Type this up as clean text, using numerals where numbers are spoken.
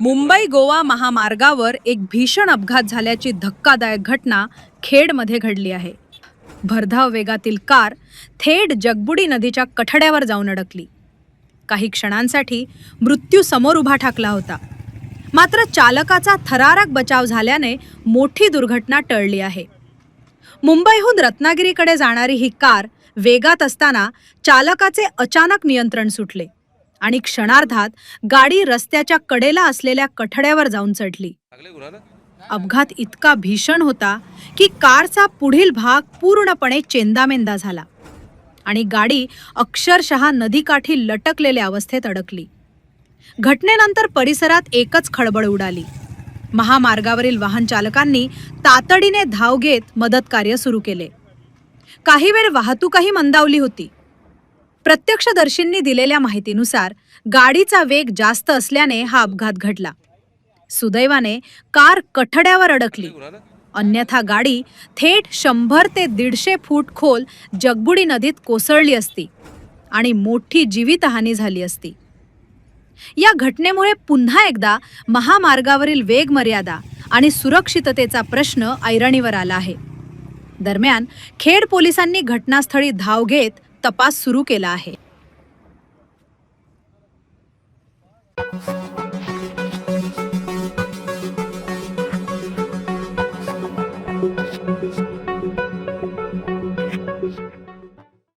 मुंबई गोवा महामार्गावर एक भीषण अपघात झाल्याची धक्कादायक घटना खेडमध्ये घडली आहे. भरधाव वेगातील कार थेट जगबुडी नदीच्या कठड्यावर जाऊन अडकली. काही क्षणांसाठी मृत्यू समोर उभा ठाकला होता. मात्र चालकाचा थरारक बचाव झाल्याने मोठी दुर्घटना टळली आहे. मुंबईहून रत्नागिरीकडे जाणारी ही कार वेगात असताना चालकाचे अचानक नियंत्रण सुटले आणि क्षणार्धात गाडी रस्त्याच्या कडेला असलेल्या कठड्यावर जाऊन चढली. अपघात इतका भीषण होता की कारचा पुढील भाग पूर्णपणे चेंदामेंदा झाला आणि गाडी अक्षरशः नदीकाठी लटकलेल्या अवस्थेत अडकली. घटनेनंतर परिसरात एकच खळबळ उडाली. महामार्गावरील वाहन चालकांनी तातडीने धाव घेत मदत कार्य सुरू केले. काही वेळ वाहतूकही मंदावली होती. प्रत्यक्षदर्शींनी दिलेल्या माहितीनुसार गाडीचा वेग जास्त असल्याने हा अपघात घडला. सुदैवाने कार कठड्यावर अडकली, अन्यथा गाडी थेट 100 ते 150 फूट खोल जगबुडी नदीत कोसळली असती आणि मोठी जीवितहानी झाली असती. या घटनेमुळे पुन्हा एकदा महामार्गावरील वेग मर्यादा आणि सुरक्षिततेचा प्रश्न ऐरणीवर आला आहे. दरम्यान खेड पोलिसांनी घटनास्थळी धाव घेत तपास सुरू केला आहे.